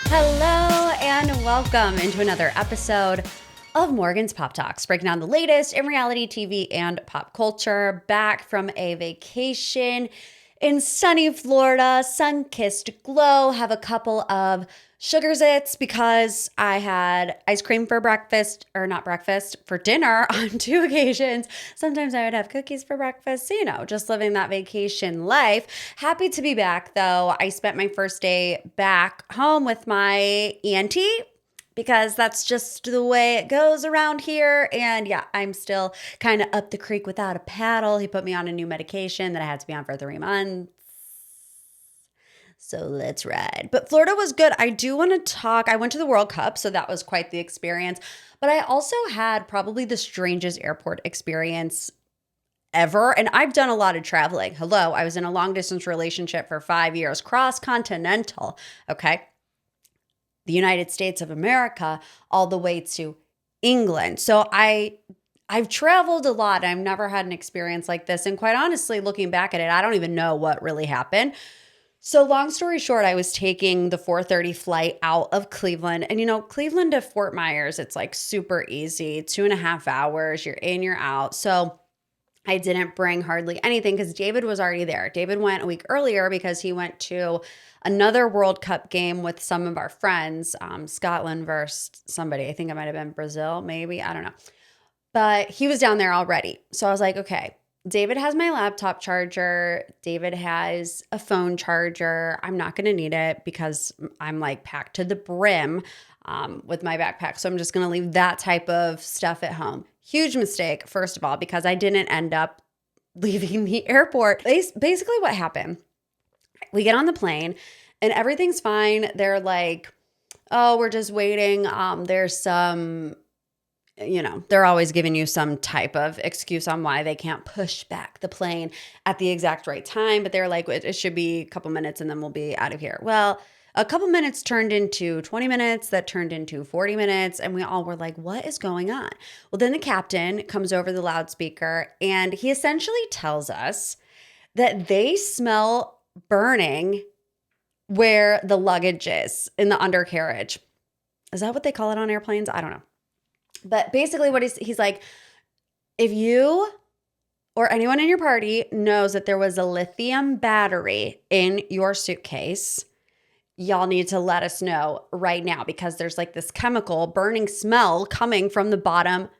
Hello and welcome into another episode of Morgan's Pop Talks, breaking down the latest in reality TV and pop culture. Back from a vacation in sunny Florida, sun-kissed glow. Have a couple of sugar zits because I had ice cream for breakfast, or not breakfast, for dinner on 2 occasions. Sometimes I would have cookies for breakfast, so, just living that vacation life. Happy to be back, though. I spent my first day back home with my auntie, because that's just the way it goes around here. And yeah, I'm still kind of up the creek without a paddle. He put me on a new medication that I had to be on for 3 months. So let's ride. But Florida was good. I do want to talk. I went to the World Cup, so that was quite the experience. But I also had probably the strangest airport experience ever. And I've done a lot of traveling. Hello, I was in a long distance relationship for 5 years, cross-continental, okay? The United States of America all the way to England. So I've traveled a lot. I've never had an experience like this. And quite honestly, looking back at it, I don't even know what really happened. So long story short, I was taking the 4:30 flight out of Cleveland. And Cleveland to Fort Myers, it's like super easy, 2.5 hours, you're in, you're out. So I didn't bring hardly anything because David was already there. David went a week earlier because he went to another World Cup game with some of our friends, Scotland versus somebody. I think it might have been Brazil, maybe. I don't know. But he was down there already. So I was like, okay, David has my laptop charger. David has a phone charger. I'm not going to need it because I'm like packed to the brim with my backpack. So I'm just going to leave that type of stuff at home. Huge mistake, first of all, because I didn't end up leaving the airport. Basically what happened, we get on the plane and everything's fine. They're like, oh, we're just waiting. There's some, they're always giving you some type of excuse on why they can't push back the plane at the exact right time. But they're like, it should be a couple minutes and then we'll be out of here. Well, a couple minutes turned into 20 minutes, that turned into 40 minutes, and we all were like, what is going on? Well, then the captain comes over the loudspeaker, and he essentially tells us that they smell burning where the luggage is in the undercarriage. Is that what they call it on airplanes? I don't know. But basically what he's like, if you or anyone in your party knows that there was a lithium battery in your suitcase, y'all need to let us know right now because there's like this chemical burning smell coming from the bottom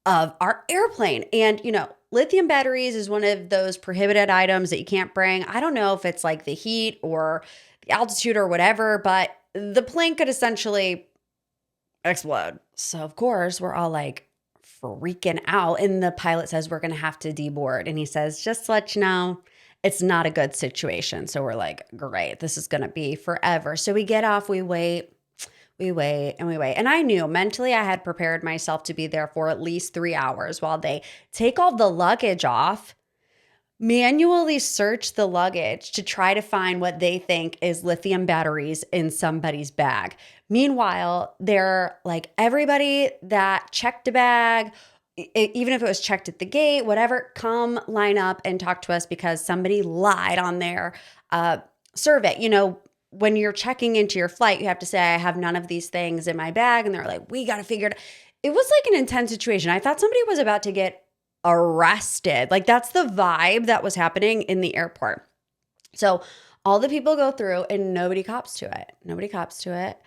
of our airplane. And, lithium batteries is one of those prohibited items that you can't bring. I don't know if it's like the heat or the altitude or whatever, but the plane could essentially explode. So, of course, we're all like freaking out. And the pilot says we're going to have to deboard. And he says, just to let you know, it's not a good situation. So we're like, great, this is going to be forever. So we get off, we wait. And I knew mentally I had prepared myself to be there for at least 3 hours while they take all the luggage off, manually search the luggage to try to find what they think is lithium batteries in somebody's bag. Meanwhile, they're like, everybody that checked a bag, even if it was checked at the gate, whatever, come line up and talk to us because somebody lied on their survey. When you're checking into your flight, you have to say, I have none of these things in my bag. And they're like, we got to figure it out. It was like an intense situation. I thought somebody was about to get arrested. Like that's the vibe that was happening in the airport. So all the people go through and nobody cops to it.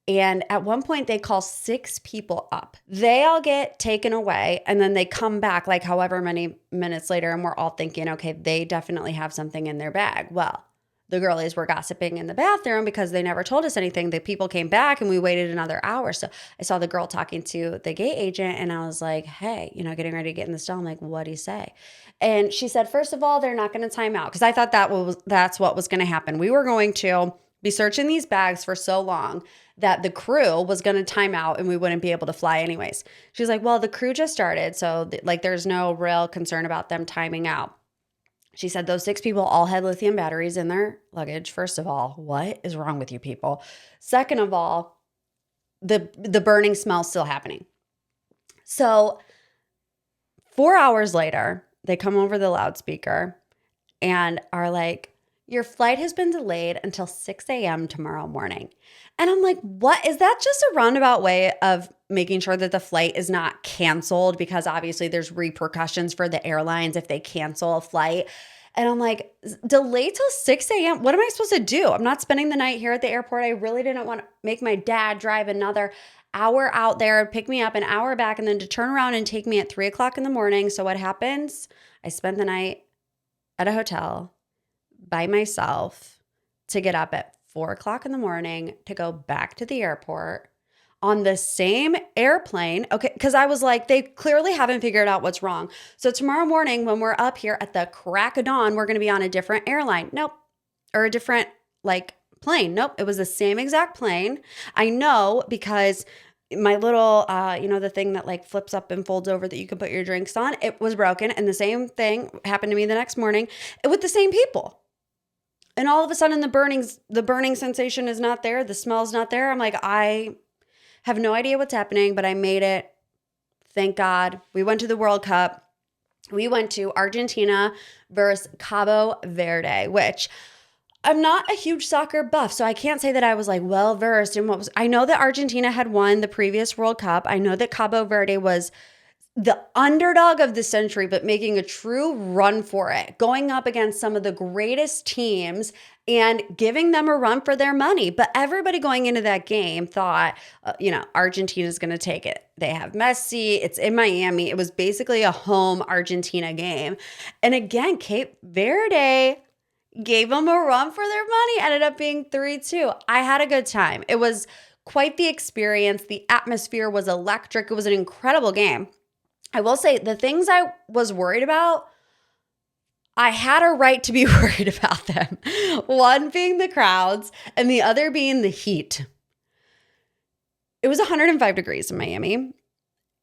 And at one point they call 6 people up. They all get taken away and then they come back like however many minutes later. And we're all thinking, okay, they definitely have something in their bag. Well, the girlies were gossiping in the bathroom because they never told us anything. The people came back and we waited another hour. So I saw the girl talking to the gate agent and I was like, hey, getting ready to get in the stall. I'm like, what'd he say? And she said, first of all, they're not going to time out because I thought that's what was going to happen. We were going to be searching these bags for so long that the crew was going to time out and we wouldn't be able to fly anyways. She's like, well, the crew just started. So there's no real concern about them timing out. She said those 6 people all had lithium batteries in their luggage. First of all, what is wrong with you people? Second of all, the burning smell still happening. So 4 hours later, they come over the loudspeaker and are like, your flight has been delayed until 6 a.m. tomorrow morning. And I'm like, what? Is that just a roundabout way of making sure that the flight is not canceled? Because obviously there's repercussions for the airlines if they cancel a flight. And I'm like, delay till 6 a.m.? What am I supposed to do? I'm not spending the night here at the airport. I really didn't want to make my dad drive another hour out there, pick me up an hour back, and then to turn around and take me at 3 o'clock in the morning. So what happens? I spent the night at a hotel by myself to get up at 4 o'clock in the morning to go back to the airport on the same airplane. Okay, because I was like, they clearly haven't figured out what's wrong. So tomorrow morning when we're up here at the crack of dawn, we're going to be on a different airline. Nope. Or a different plane. Nope. It was the same exact plane. I know because my little, the thing that flips up and folds over that you can put your drinks on, it was broken. And the same thing happened to me the next morning with the same people. And all of a sudden the burning sensation is not there. The smell's not there. I'm like, I have no idea what's happening, but I made it. Thank God. We went to the World Cup. We went to Argentina versus Cabo Verde, which I'm not a huge soccer buff, so I can't say that I was well versed in what was. I know that Argentina had won the previous World Cup. I know that Cabo Verde was the underdog of the century, but making a true run for it, going up against some of the greatest teams and giving them a run for their money. But everybody going into that game thought, Argentina's going to take it. They have Messi. It's in Miami. It was basically a home Argentina game. And again, Cape Verde gave them a run for their money, ended up being 3-2. I had a good time. It was quite the experience. The atmosphere was electric. It was an incredible game. I will say the things I was worried about, I had a right to be worried about them. One being the crowds and the other being the heat. It was 105 degrees in Miami.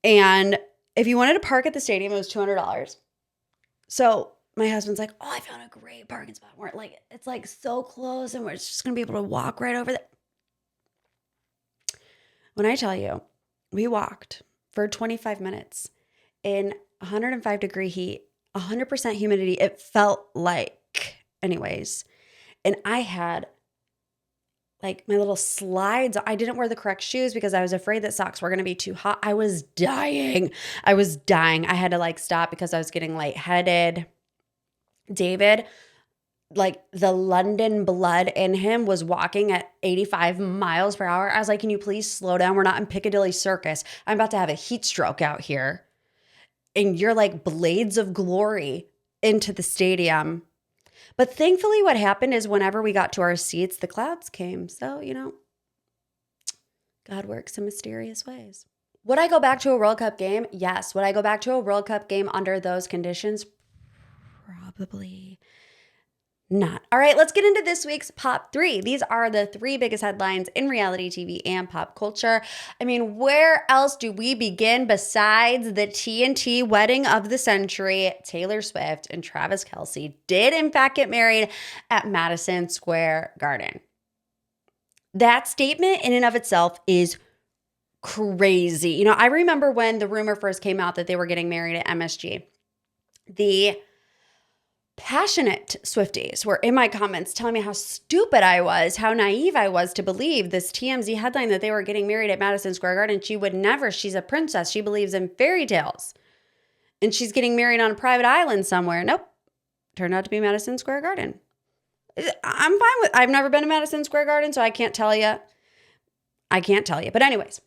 And if you wanted to park at the stadium, it was $200. So my husband's like, oh, I found a great parking spot. It's so close and we're just going to be able to walk right over there. When I tell you, we walked for 25 minutes in 105 degree heat, 100% humidity. It felt like, anyways. And I had my little slides. I didn't wear the correct shoes because I was afraid that socks were going to be too hot. I was dying. I had to stop because I was getting lightheaded. David, the London blood in him was walking at 85 miles per hour. I was like, can you please slow down? We're not in Piccadilly Circus. I'm about to have a heat stroke out here. And you're blades of glory into the stadium. But thankfully what happened is whenever we got to our seats, the clouds came. So, God works in mysterious ways. Would I go back to a World Cup game? Yes. Would I go back to a World Cup game under those conditions? Probably not. All right, let's get into this week's Pop 3. These are the 3 biggest headlines in reality TV and pop culture. I mean, where else do we begin besides the TNT wedding of the century? Taylor Swift and Travis Kelce did in fact get married at Madison Square Garden. That statement in and of itself is crazy. I remember when the rumor first came out that they were getting married at MSG. The passionate Swifties were in my comments telling me how stupid I was, how naive I was to believe this TMZ headline that they were getting married at Madison Square Garden. She would never. She's a princess. She believes in fairy tales. And she's getting married on a private island somewhere. Nope. Turned out to be Madison Square Garden. I'm fine with I've never been to Madison Square Garden, so I can't tell you. But anyways,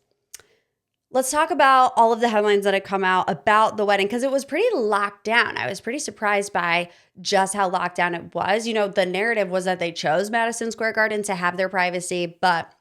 let's talk about all of the headlines that had come out about the wedding because it was pretty locked down. I was pretty surprised by just how locked down it was. The narrative was that they chose Madison Square Garden to have their privacy, but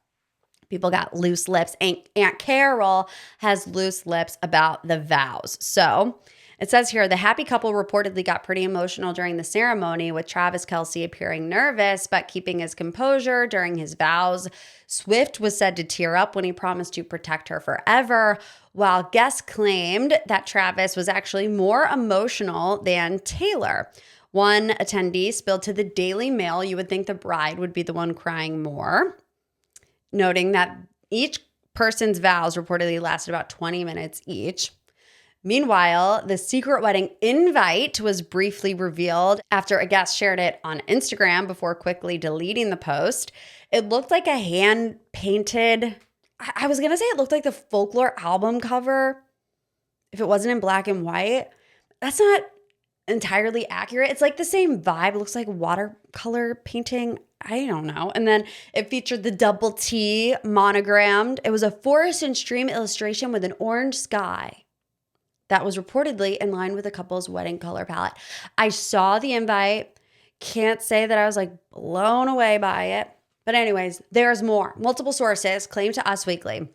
people got loose lips. Aunt Carol has loose lips about the vows. So it says here, the happy couple reportedly got pretty emotional during the ceremony, with Travis Kelce appearing nervous but keeping his composure during his vows. Swift was said to tear up when he promised to protect her forever, while guests claimed that Travis was actually more emotional than Taylor. One attendee spilled to the Daily Mail, you would think the bride would be the one crying more, noting that each person's vows reportedly lasted about 20 minutes each. Meanwhile, the secret wedding invite was briefly revealed after a guest shared it on Instagram before quickly deleting the post. It looked like a hand-painted, I was going to say it looked like the Folklore album cover if it wasn't in black and white. That's not entirely accurate. It's like the same vibe. It looks like watercolor painting. I don't know. And then it featured the double T monogrammed. It was a forest and stream illustration with an orange sky that was reportedly in line with the couple's wedding color palette. I saw the invite. Can't say that I was like blown away by it. But anyways, there's more. Multiple sources claim to Us Weekly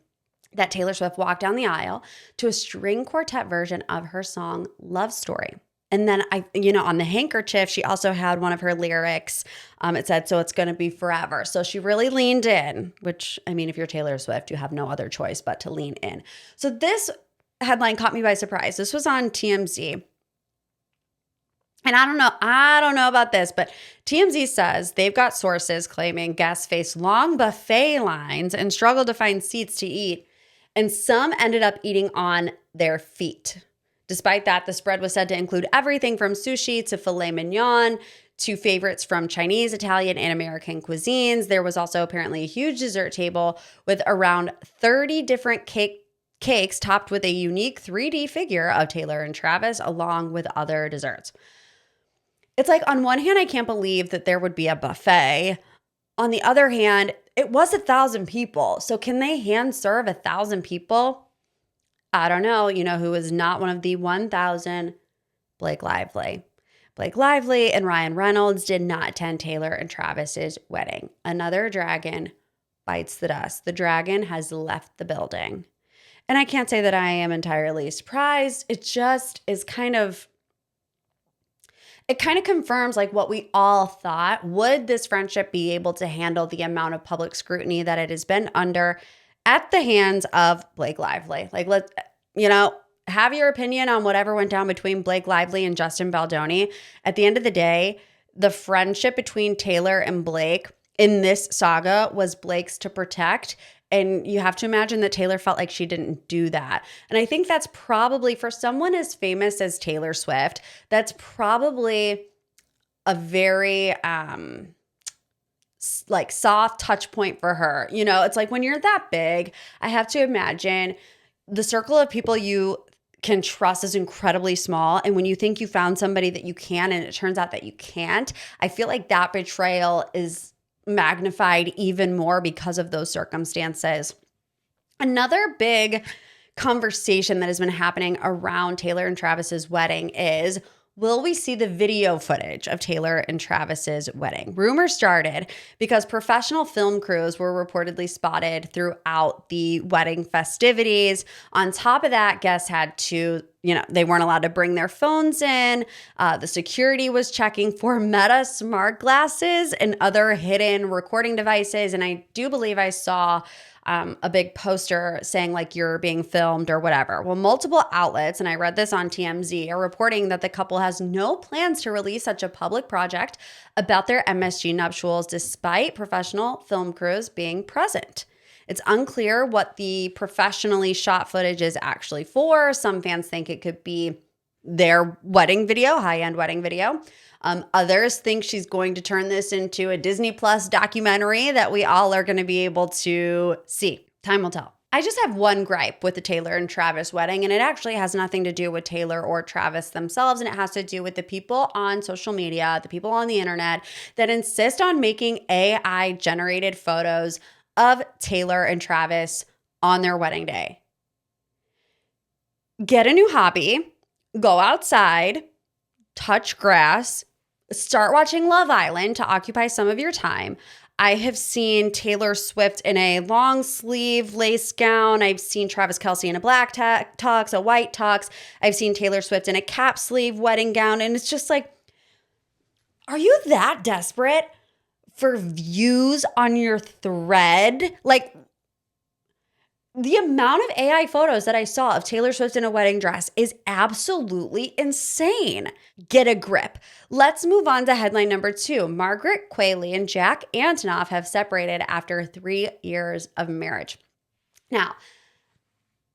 that Taylor Swift walked down the aisle to a string quartet version of her song Love Story. And then on the handkerchief, she also had one of her lyrics. It said, "So it's going to be forever." So she really leaned in, which, I mean, if you're Taylor Swift, you have no other choice but to lean in. So this headline caught me by surprise. This was on TMZ. And I don't know about this, but TMZ says they've got sources claiming guests faced long buffet lines and struggled to find seats to eat, and some ended up eating on their feet. Despite that, the spread was said to include everything from sushi to filet mignon to favorites from Chinese, Italian, and American cuisines. There was also apparently a huge dessert table with around 30 different cakes topped with a unique 3D figure of Taylor and Travis, along with other desserts. It's like, on one hand, I can't believe that there would be a buffet. On the other hand, it was 1,000 people. So can they hand serve 1,000 people? I don't know. You know who is not one of the 1,000? Blake Lively. Blake Lively and Ryan Reynolds did not attend Taylor and Travis's wedding. Another dragon bites the dust. The dragon has left the building. And I can't say that I am entirely surprised. It just is it kind of confirms like what we all thought. Would this friendship be able to handle the amount of public scrutiny that it has been under at the hands of Blake Lively? Like, have your opinion on whatever went down between Blake Lively and Justin Baldoni. At the end of the day, the friendship between Taylor and Blake in this saga was Blake's to protect. And you have to imagine that Taylor felt like she didn't do that. And I think that's probably, for someone as famous as Taylor Swift, that's probably a very soft touch point for her. It's like when you're that big, I have to imagine the circle of people you can trust is incredibly small. And when you think you found somebody that you can and it turns out that you can't, I feel like that betrayal is magnified even more because of those circumstances. Another big conversation that has been happening around Taylor and Travis's wedding is, will we see the video footage of Taylor and Travis's wedding? Rumors started because professional film crews were reportedly spotted throughout the wedding festivities. On top of that, guests had to, they weren't allowed to bring their phones in. The security was checking for Meta smart glasses and other hidden recording devices. And I do believe I saw a big poster saying like you're being filmed or whatever. Well, multiple outlets, and I read this on TMZ, are reporting that the couple has no plans to release such a public project about their MSG nuptials despite professional film crews being present. It's unclear what the professionally shot footage is actually for. Some fans think it could be their wedding video, high-end wedding video. Others think she's going to turn this into a Disney Plus documentary that we all are going to be able to see. Time will tell. I just have one gripe with the Taylor and Travis wedding, and it actually has nothing to do with Taylor or Travis themselves, and it has to do with the people on social media, the people on the internet that insist on making AI-generated photos of Taylor and Travis on their wedding day. Get a new hobby, go outside, touch grass, start watching Love Island to occupy some of your time. I have seen Taylor Swift in a long sleeve lace gown. I've seen Travis Kelce in a black tux, a white tux. I've seen Taylor Swift in a cap sleeve wedding gown. And it's just like, are you that desperate for views on your thread? Like, the amount of AI photos that I saw of Taylor Swift in a wedding dress is absolutely insane. Get a grip. Let's move on to headline number 2. Margaret, Qualley, and Jack Antonoff have separated after 3 years of marriage. Now,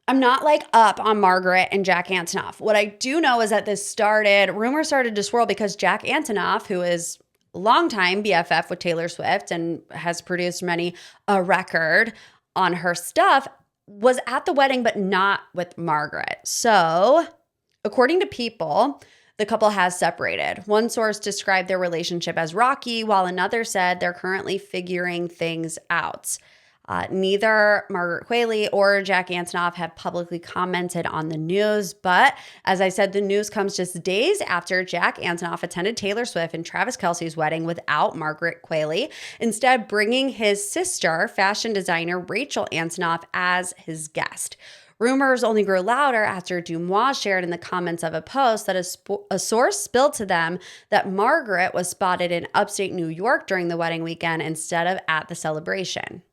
I'm not like up on Margaret and Jack Antonoff. What I do know is that rumors started to swirl because Jack Antonoff, who is longtime BFF with Taylor Swift and has produced many a record on her stuff, was at the wedding, but not with Margaret. So, according to People, the couple has separated. One source described their relationship as rocky, while another said they're currently figuring things out. Neither Margaret Qualley or Jack Antonoff have publicly commented on the news, but as I said, the news comes just days after Jack Antonoff attended Taylor Swift and Travis Kelce's wedding without Margaret Qualley, instead bringing his sister, fashion designer Rachel Antonoff, as his guest. Rumors only grew louder after Dumois shared in the comments of a post that a source spilled to them that Margaret was spotted in upstate New York during the wedding weekend instead of at the celebration.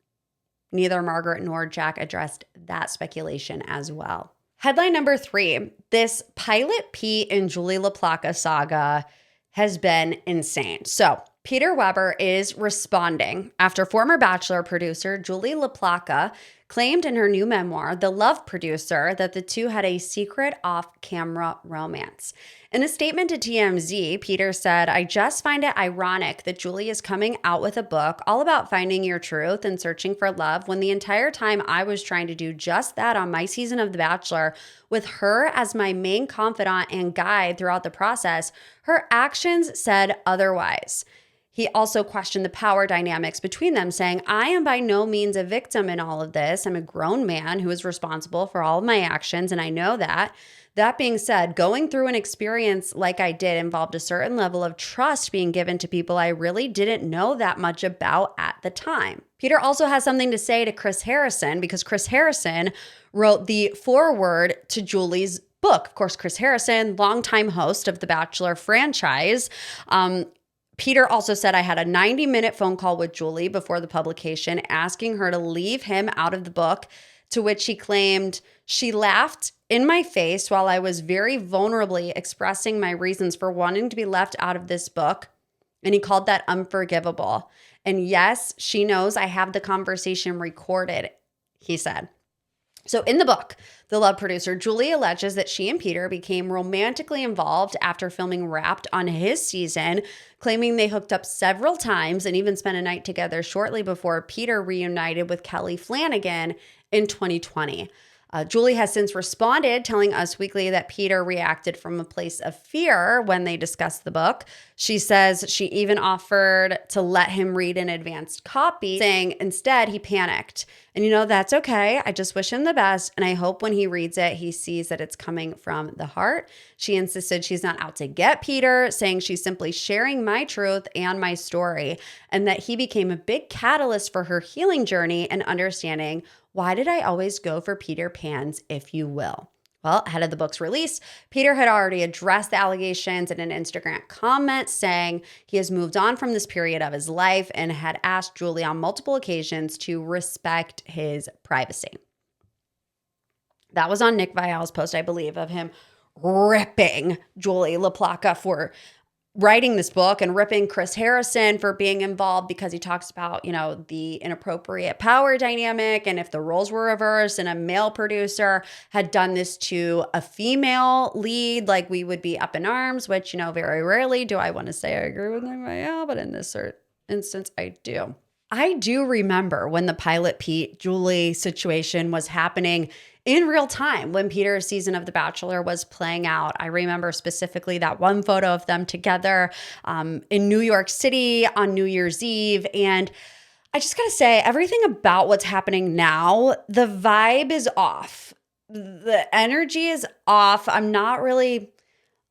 Neither Margaret nor Jack addressed that speculation as well. Headline number 3, this Pilot Pete and Julie LaPlaca saga has been insane. So Peter Weber is responding after former Bachelor producer Julie LaPlaca claimed in her new memoir, The Love Producer, that the two had a secret off-camera romance. In a statement to TMZ, Peter said, "I just find it ironic that Julie is coming out with a book all about finding your truth and searching for love when the entire time I was trying to do just that on my season of The Bachelor, with her as my main confidant and guide throughout the process, her actions said otherwise." He also questioned the power dynamics between them, saying, "I am by no means a victim in all of this. I'm a grown man who is responsible for all of my actions, and I know that. That being said, going through an experience like I did involved a certain level of trust being given to people I really didn't know that much about at the time." Peter also has something to say to Chris Harrison, because Chris Harrison wrote the foreword to Julie's book. Of course, Chris Harrison, longtime host of the Bachelor franchise. Peter also said, "I had a 90-minute phone call with Julie before the publication asking her to leave him out of the book, to which he claimed she laughed in my face while I was very vulnerably expressing my reasons for wanting to be left out of this book. And he called that unforgivable. And yes, she knows I have the conversation recorded," he said. So in the book, The Love Producer, Julie alleges that she and Peter became romantically involved after filming Wrapped on his season, claiming they hooked up several times and even spent a night together shortly before Peter reunited with Kelly Flanagan in 2020. Julie has since responded, telling Us Weekly that Peter reacted from a place of fear when they discussed the book. She says she even offered to let him read an advanced copy, saying instead he panicked. "And that's okay. I just wish him the best, and I hope when he reads it, he sees that it's coming from the heart." She insisted she's not out to get Peter, saying she's simply sharing my truth and my story, and that he became a big catalyst for her healing journey and understanding, why did I always go for Peter Pans, if you will. Well, ahead of the book's release, Peter had already addressed the allegations in an Instagram comment, saying he has moved on from this period of his life and had asked Julie on multiple occasions to respect his privacy. That was on Nick Viall's post, I believe, of him ripping Julie LaPlaca for writing this book and ripping Chris Harrison for being involved because he talks about, the inappropriate power dynamic, and if the roles were reversed and a male producer had done this to a female lead, like, we would be up in arms, which, very rarely do I want to say I agree with Nick Viall, but in this instance, I do. I do remember when the Pilot Pete Julie situation was happening in real time when Peter's season of The Bachelor was playing out. I remember specifically that one photo of them together in New York City on New Year's Eve. And I just gotta say, everything about what's happening now, the vibe is off. The energy is off. I'm not really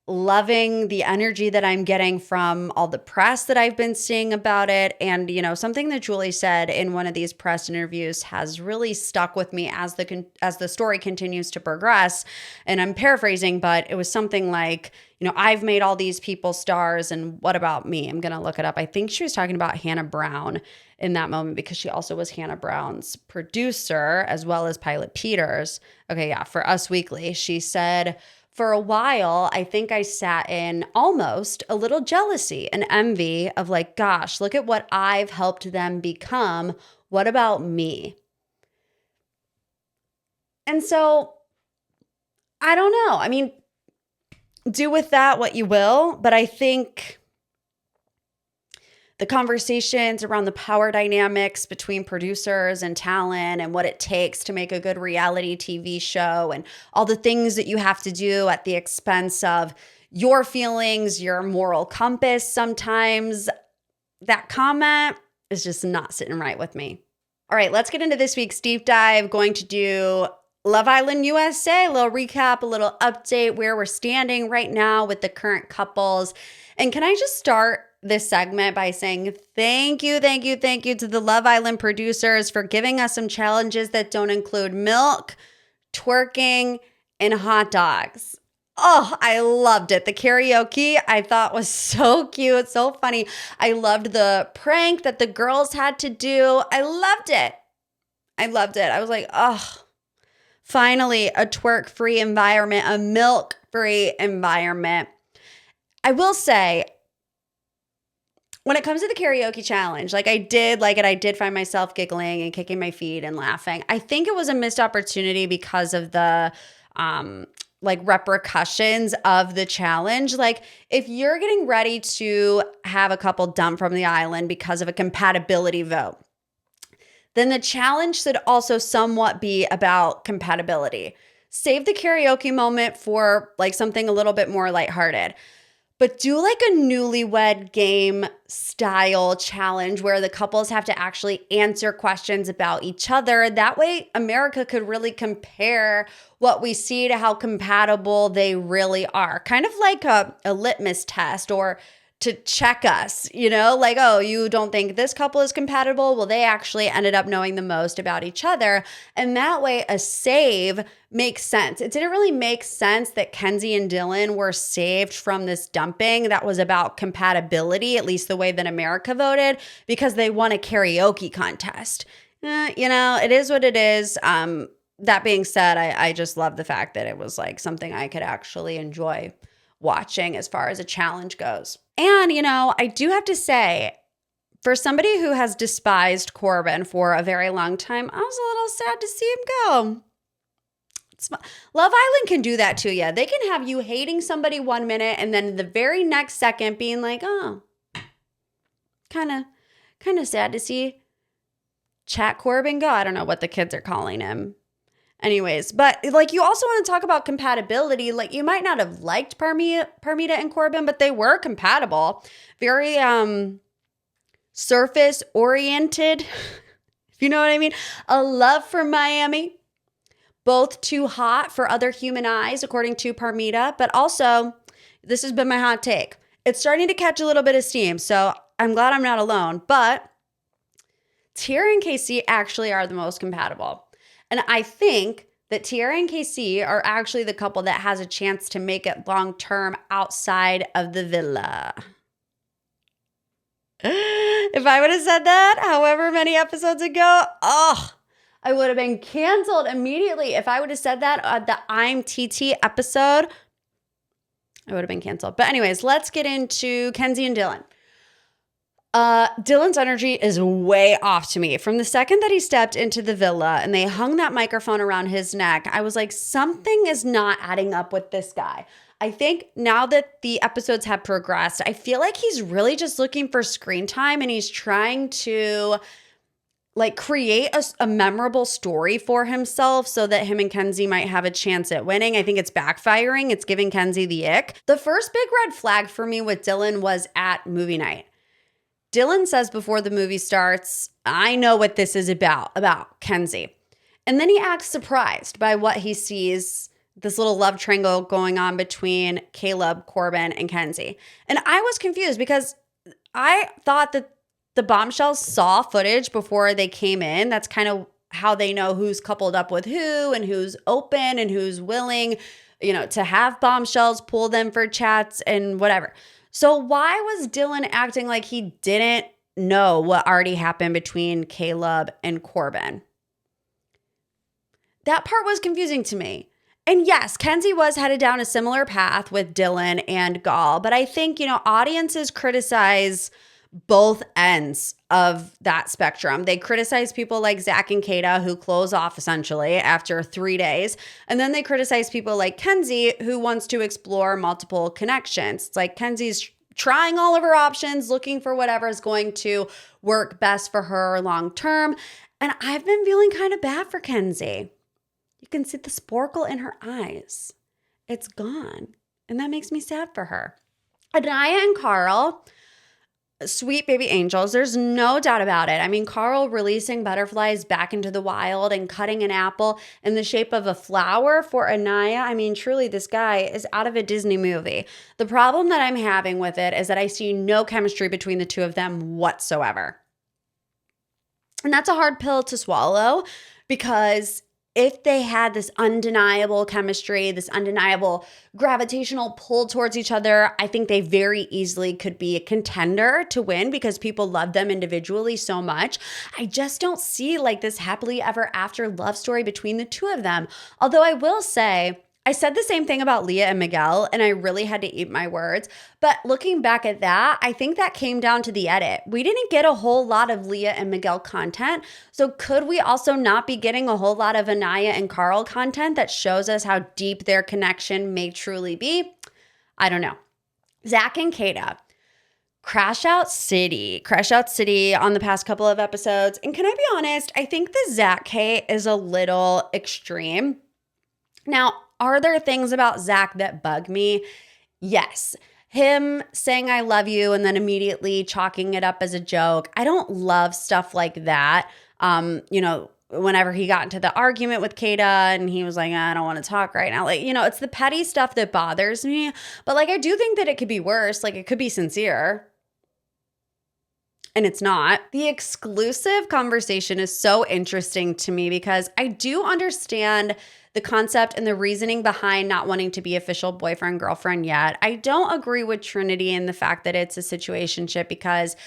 loving the energy that I'm getting from all the press that I've been seeing about it. And, something that Julie said in one of these press interviews has really stuck with me as the story continues to progress. And I'm paraphrasing, but it was something like, I've made all these people stars, and what about me? I'm going to look it up. I think she was talking about Hannah Brown in that moment, because she also was Hannah Brown's producer as well as Pilot Peter's. Okay, yeah, for Us Weekly, she said, "For a while, I think I sat in almost a little jealousy and envy of like, gosh, look at what I've helped them become. What about me?" And so I don't know. I mean, do with that what you will, but I think the conversations around the power dynamics between producers and talent and what it takes to make a good reality TV show and all the things that you have to do at the expense of your feelings, your moral compass sometimes, that comment is just not sitting right with me. All right, let's get into this week's deep dive. Going to do Love Island USA, a little recap, a little update where we're standing right now with the current couples. And can I just start this segment by saying thank you to the Love Island producers for giving us some challenges that don't include milk, twerking, and hot dogs. Oh, I loved it. The karaoke I thought was so cute, so funny. I loved the prank that the girls had to do. I loved it. I was like, oh, finally a twerk-free environment, a milk-free environment. I will say, when it comes to the karaoke challenge, I did like it. I did find myself giggling and kicking my feet and laughing. I think it was a missed opportunity because of the repercussions of the challenge. If you're getting ready to have a couple dumped from the island because of a compatibility vote, then the challenge should also somewhat be about compatibility. Save the karaoke moment for something a little bit more lighthearted. But do a newlywed game style challenge where the couples have to actually answer questions about each other. That way, America could really compare what we see to how compatible they really are. Kind of like a litmus test or to check us, oh, you don't think this couple is compatible? Well, they actually ended up knowing the most about each other. And that way, a save makes sense. It didn't really make sense that Kenzie and Dylan were saved from this dumping that was about compatibility, at least the way that America voted, because they won a karaoke contest. It is what it is. That being said, I just love the fact that it was something I could actually enjoy watching as far as a challenge goes. And, I do have to say, for somebody who has despised Corbin for a very long time, I was a little sad to see him go. Love Island can do that to you. They can have you hating somebody 1 minute and then the very next second being like, oh, kind of sad to see Chat Corbin go. I don't know what the kids are calling him. Anyways, but you also want to talk about compatibility. You might not have liked Parmida and Corbin, but they were compatible. Very surface oriented, if you know what I mean. A love for Miami. Both too hot for other human eyes, according to Parmida. But also, this has been my hot take. It's starting to catch a little bit of steam, so I'm glad I'm not alone. But Tierra and KC actually are the most compatible. And I think that Tierra and KC are actually the couple that has a chance to make it long-term outside of the villa. If I would have said that however many episodes ago, I would have been canceled immediately. If I would have said that at the I'm TT episode, I would have been canceled. But anyways, let's get into Kenzie and Dylan. Dylan's energy is way off to me. From the second that he stepped into the villa and they hung that microphone around his neck, I was like, something is not adding up with this guy. I think now that the episodes have progressed, I feel like he's really just looking for screen time and he's trying to create a memorable story for himself so that him and Kenzie might have a chance at winning. I think it's backfiring. It's giving Kenzie the ick. The first big red flag for me with Dylan was at movie night. Dylan says before the movie starts, I know what this is about Kenzie. And then he acts surprised by what he sees, this little love triangle going on between Caleb, Corbin, and Kenzie. And I was confused because I thought that the bombshells saw footage before they came in. That's kind of how they know who's coupled up with who and who's open and who's willing, to have bombshells, pull them for chats and whatever. So why was Dylan acting like he didn't know what already happened between Caleb and Corbin? That part was confusing to me. And yes, Kenzie was headed down a similar path with Dylan and Gall, but I think, audiences criticize both ends of that spectrum. They criticize people like Zach and Kayda, who close off essentially after 3 days. And then they criticize people like Kenzie, who wants to explore multiple connections. It's like Kenzie's trying all of her options, looking for whatever is going to work best for her long term. And I've been feeling kind of bad for Kenzie. You can see the sparkle in her eyes. It's gone. And that makes me sad for her. Anaya and Carl, sweet baby angels. There's no doubt about it. I mean, Carl releasing butterflies back into the wild and cutting an apple in the shape of a flower for Anaya. I mean, truly, this guy is out of a Disney movie. The problem that I'm having with it is that I see no chemistry between the two of them whatsoever. And that's a hard pill to swallow, because if they had this undeniable chemistry, this undeniable gravitational pull towards each other, I think they very easily could be a contender to win, because people love them individually so much. I just don't see like this happily ever after love story between the two of them. Although I will say, I said the same thing about Leah and Miguel, and I really had to eat my words. But looking back at that, I think that came down to the edit. We didn't get a whole lot of Leah and Miguel content. So could we also not be getting a whole lot of Anaya and Carl content that shows us how deep their connection may truly be? I don't know. Zach and Kayda. Crash Out City on the past couple of episodes. And can I be honest? I think the Zach hate is a little extreme. Now, are there things about Zach that bug me? Yes. Him saying I love you and then immediately chalking it up as a joke. I don't love stuff like that. Whenever he got into the argument with Kayda and he was like, I don't want to talk right now. Like, it's the petty stuff that bothers me. But like, I do think that it could be worse. Like, it could be sincere. And it's not. The exclusive conversation is so interesting to me, because I do understand the concept and the reasoning behind not wanting to be official boyfriend, girlfriend yet. I don't agree with Trinity in the fact that it's a situationship, because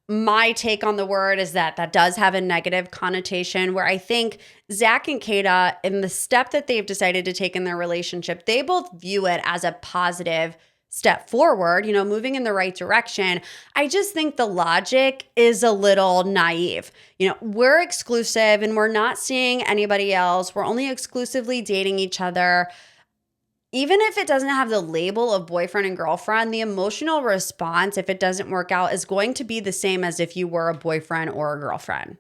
my take on the word is that does have a negative connotation, where I think Zach and Kayda, in the step that they've decided to take in their relationship, they both view it as a positive step forward, moving in the right direction. I just think the logic is a little naive. We're exclusive and we're not seeing anybody else. We're only exclusively dating each other. Even if it doesn't have the label of boyfriend and girlfriend, the emotional response, if it doesn't work out, is going to be the same as if you were a boyfriend or a girlfriend.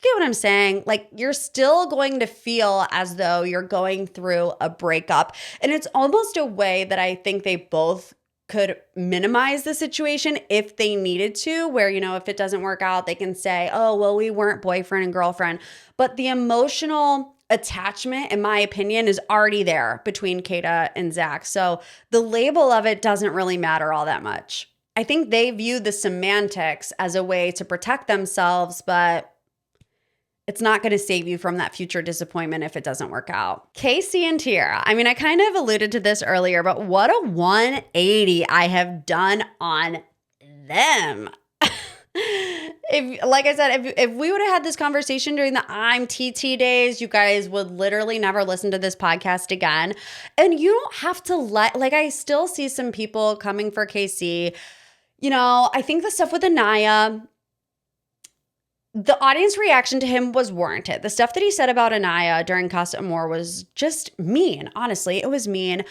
Get what I'm saying? Like, you're still going to feel as though you're going through a breakup. And it's almost a way that I think they both could minimize the situation if they needed to, where, if it doesn't work out, they can say, oh, well, we weren't boyfriend and girlfriend. But the emotional attachment, in my opinion, is already there between Kayda and Zach. So the label of it doesn't really matter all that much. I think they view the semantics as a way to protect themselves, but it's not going to save you from that future disappointment if it doesn't work out. KC and Tierra. I mean, I kind of alluded to this earlier, but what a 180 I have done on them. Like I said, if we would have had this conversation during the I'm TT days, you guys would literally never listen to this podcast again. And you don't have to I still see some people coming for KC. I think the stuff with Anaya, the audience reaction to him was warranted. The stuff that he said about Anaya during Casa Amor was just mean. Honestly, it was mean.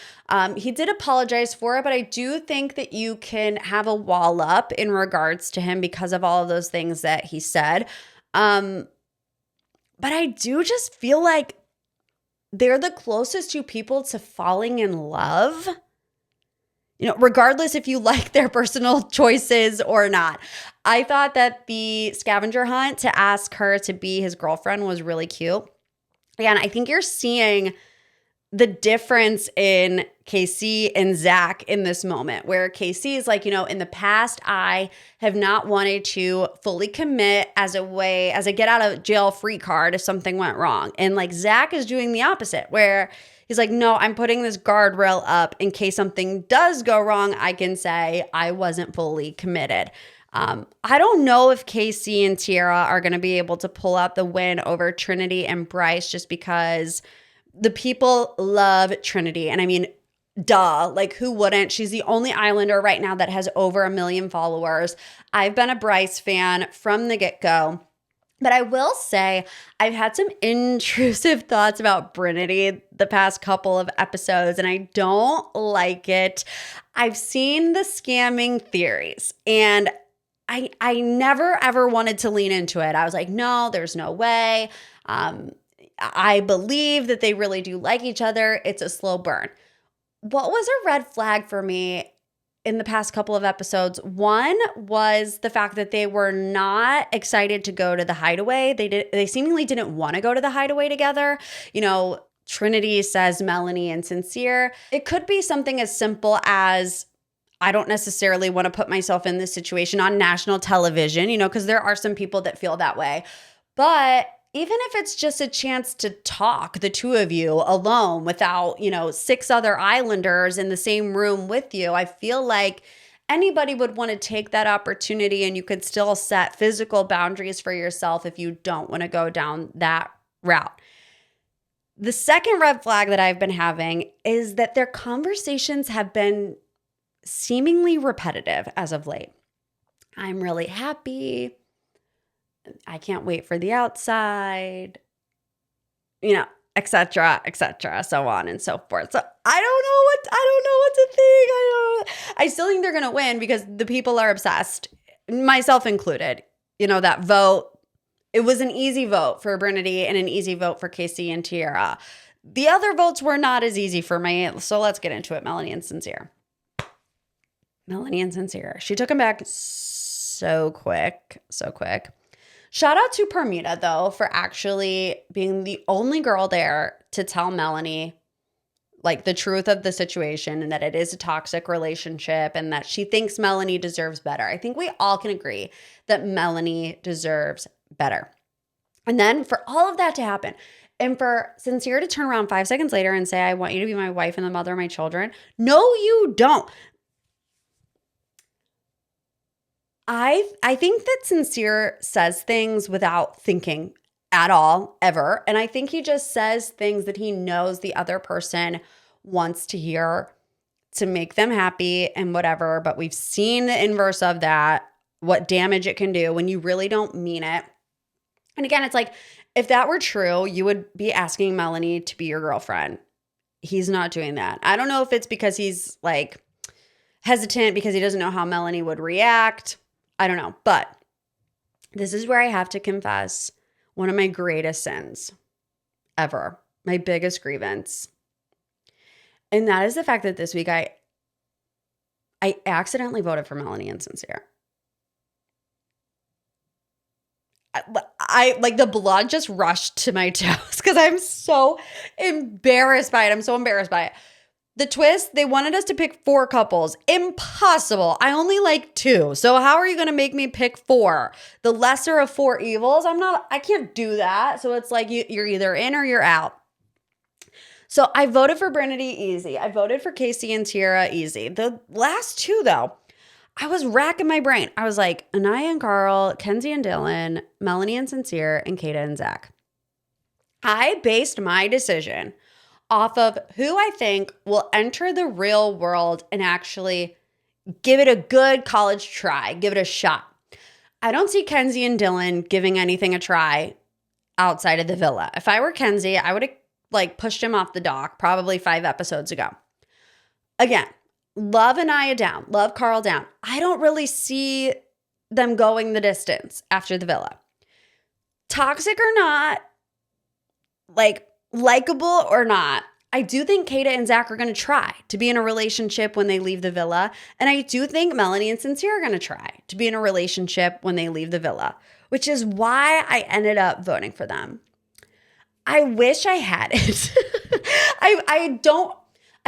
He did apologize for it, but I do think that you can have a wall up in regards to him because of all of those things that he said. But I do just feel like they're the closest two people to falling in love. Regardless if you like their personal choices or not. I thought that the scavenger hunt to ask her to be his girlfriend was really cute. And I think you're seeing the difference in KC and Zach in this moment, where KC is like, in the past, I have not wanted to fully commit as a get out of jail free card if something went wrong. And like Zach is doing the opposite, where he's like, no, I'm putting this guardrail up in case something does go wrong. I can say I wasn't fully committed. I don't know if KC and Tierra are going to be able to pull out the win over Trinity and Bryce, just because the people love Trinity. And I mean, Duh. Like, who wouldn't? She's the only Islander right now that has over 1 million followers. I've been a Bryce fan from the get-go. But I will say I've had some intrusive thoughts about Brinity the past couple of episodes, and I don't like it. I've seen the scamming theories, and I never ever wanted to lean into it. I was like, no, there's no way. I believe that they really do like each other. It's a slow burn. What was a red flag for me in the past couple of episodes? One was the fact that they were not excited to go to the hideaway. They seemingly didn't want to go to the hideaway together. You know, Trinity says Melanie and Sincere. It could be something as simple as, I don't necessarily want to put myself in this situation on national television, you know, because there are some people that feel that way. But even if it's just a chance to talk, the two of you alone without, you know, 6 other Islanders in the same room with you, I feel like anybody would want to take that opportunity, and you could still set physical boundaries for yourself if you don't want to go down that route. The second red flag that I've been having is that their conversations have been seemingly repetitive as of late. I'm really happy. I can't wait for the outside, you know, etc., so on and so forth. So I don't know what to think. I still think they're going to win because the people are obsessed, myself included. You know, that vote, it was an easy vote for Brinity and an easy vote for KC and Tierra. The other votes were not as easy for me. So let's get into it. Melanie and Sincere. She took him back so quick. Shout out to Parmida, though, for actually being the only girl there to tell Melanie, like, the truth of the situation and that it is a toxic relationship and that she thinks Melanie deserves better. I think we all can agree that Melanie deserves better. And then for all of that to happen and for Sincere to turn around 5 seconds later and say, I want you to be my wife and the mother of my children. No, you don't. I think that Sincere says things without thinking at all, ever. And I think he just says things that he knows the other person wants to hear to make them happy and whatever. But we've seen the inverse of that, what damage it can do when you really don't mean it. And again, it's like, if that were true, you would be asking Melanie to be your girlfriend. He's not doing that. I don't know if it's because he's like hesitant because he doesn't know how Melanie would react. I don't know. But this is where I have to confess one of my greatest sins ever, my biggest grievance. And that is the fact that this week I accidentally voted for Melanie and Sincere. I like the blood just rushed to my toes because I'm so embarrassed by it. The twist, they wanted us to pick 4 couples. Impossible. I only like 2. So how are you going to make me pick 4? The lesser of 4 evils? I can't do that. So it's like you're either in or you're out. So I voted for Brinity, easy. I voted for KC and Tierra, easy. The last 2 though, I was racking my brain. I was like, Anaya and Carl, Kenzie and Dylan, Melanie and Sincere, and Kayda and Zach. I based my decision off of who I think will enter the real world and actually give it a good college try, give it a shot. I don't see Kenzie and Dylan giving anything a try outside of the villa. If I were Kenzie, I would have pushed him off the dock probably 5 episodes ago. Again, love Anaya down, love Carl down. I don't really see them going the distance after the villa. Toxic or not, likable or not, I do think Kayda and Zach are going to try to be in a relationship when they leave the villa. And I do think Melanie and Sincere are going to try to be in a relationship when they leave the villa, which is why I ended up voting for them. I wish I hadn't. I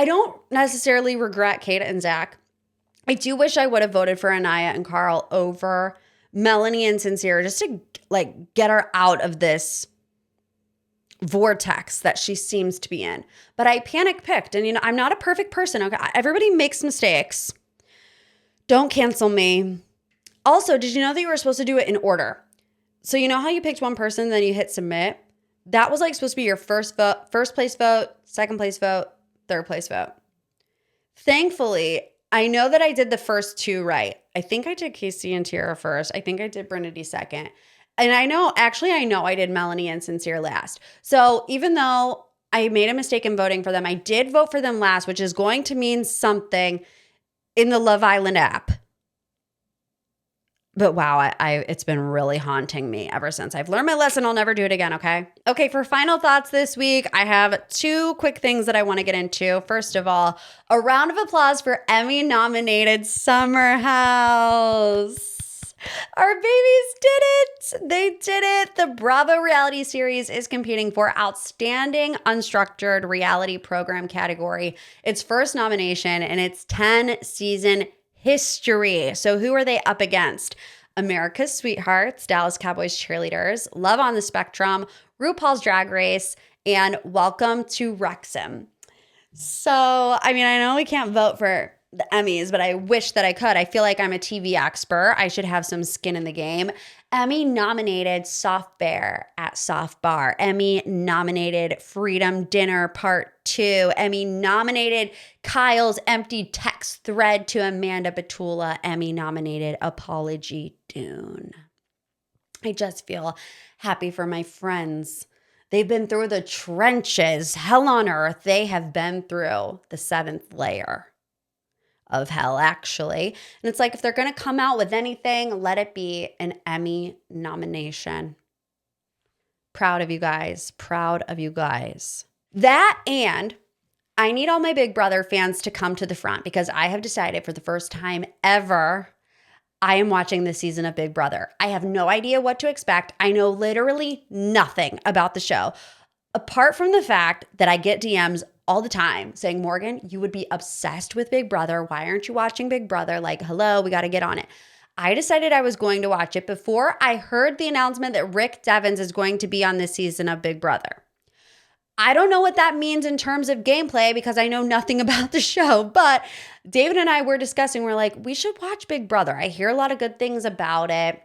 don't necessarily regret Kayda and Zach. I do wish I would have voted for Anaya and Carl over Melanie and Sincere just to get her out of this vortex that she seems to be in. But I panic picked, and I'm not a perfect person. Okay, everybody makes mistakes. Don't cancel me. Also, did you know that you were supposed to do it in order? So you know how you picked one person, then you hit submit? That was supposed to be your first place vote, second place vote, third place vote. Thankfully, I know that I did the first two right. I think I did KC and Tierra first. I think I did Brinity second. And I know I did Melanie and Sincere last. So even though I made a mistake in voting for them, I did vote for them last, which is going to mean something in the Love Island app. But wow, it's been really haunting me ever since. I've learned my lesson. I'll never do it again, okay? Okay, for final thoughts this week, I have two quick things that I want to get into. First of all, a round of applause for Emmy-nominated Summer House. Our babies did it. They did it. The Bravo reality series is competing for Outstanding Unstructured Reality Program category. Its first nomination in its 10-season history. So who are they up against? America's Sweethearts, Dallas Cowboys Cheerleaders, Love on the Spectrum, RuPaul's Drag Race, and Welcome to Wrexham. So, I mean, I know we can't vote for the Emmys, but I wish that I could. I feel like I'm a TV expert. I should have some skin in the game. Emmy nominated Soft Bear at Soft Bar. Emmy nominated Freedom Dinner Part 2. Emmy nominated Kyle's empty text thread to Amanda Batula. Emmy nominated Apology Dune. I just feel happy for my friends. They've been through the trenches. Hell on earth. They have been through the 7th layer of hell, actually. And it's like, if they're going to come out with anything, let it be an Emmy nomination. Proud of you guys. Proud of you guys. That, and I need all my Big Brother fans to come to the front, because I have decided for the first time ever, I am watching this season of Big Brother. I have no idea what to expect. I know literally nothing about the show, apart from the fact that I get DMs all the time saying, Morgan, you would be obsessed with Big Brother. Why aren't you watching Big Brother? Like, hello, we got to get on it. I decided I was going to watch it before I heard the announcement that Rick Devens is going to be on this season of Big Brother. I don't know what that means in terms of gameplay, because I know nothing about the show, but David and I were discussing, we're like, we should watch Big Brother. I hear a lot of good things about it.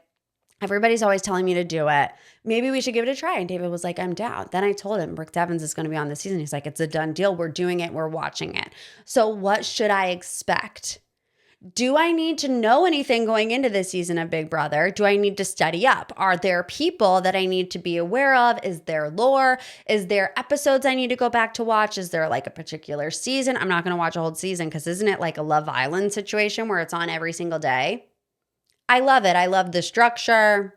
Everybody's always telling me to do it. Maybe we should give it a try. And David was like, I'm down. Then I told him Rick Devens is going to be on this season. He's like, it's a done deal. We're doing it. We're watching it. So what should I expect? Do I need to know anything going into this season of Big Brother? Do I need to study up? Are there people that I need to be aware of? Is there lore? Is there episodes I need to go back to watch? Is there like a particular season? I'm not going to watch a whole season, because isn't it like a Love Island situation where it's on every single day? I love it. I love the structure.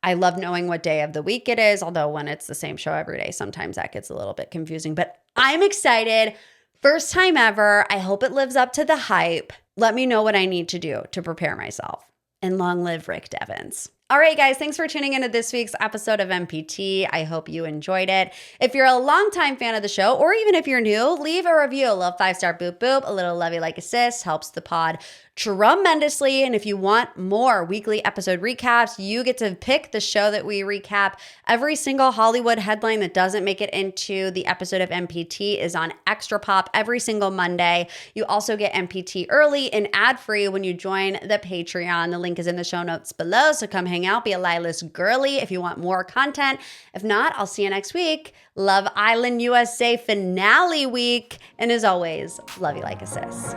I love knowing what day of the week it is, although when it's the same show every day, sometimes that gets a little bit confusing. But I'm excited. First time ever. I hope it lives up to the hype. Let me know what I need to do to prepare myself. And long live Rick Devens. All right, guys, thanks for tuning into this week's episode of MPT. I hope you enjoyed it. If you're a longtime fan of the show, or even if you're new, leave a review. A little 5-star boop boop, a little lovey like a sis helps the pod tremendously. And if you want more weekly episode recaps, you get to pick the show that we recap. Every single Hollywood headline that doesn't make it into the episode of MPT is on Extra Pop every single Monday. You also get MPT early and ad-free when you join the Patreon. The link is in the show notes below, so come hang out, be a Lila's girly if you want more content. If not, I'll see you next week. Love Island USA finale week. And as always, love you like a sis.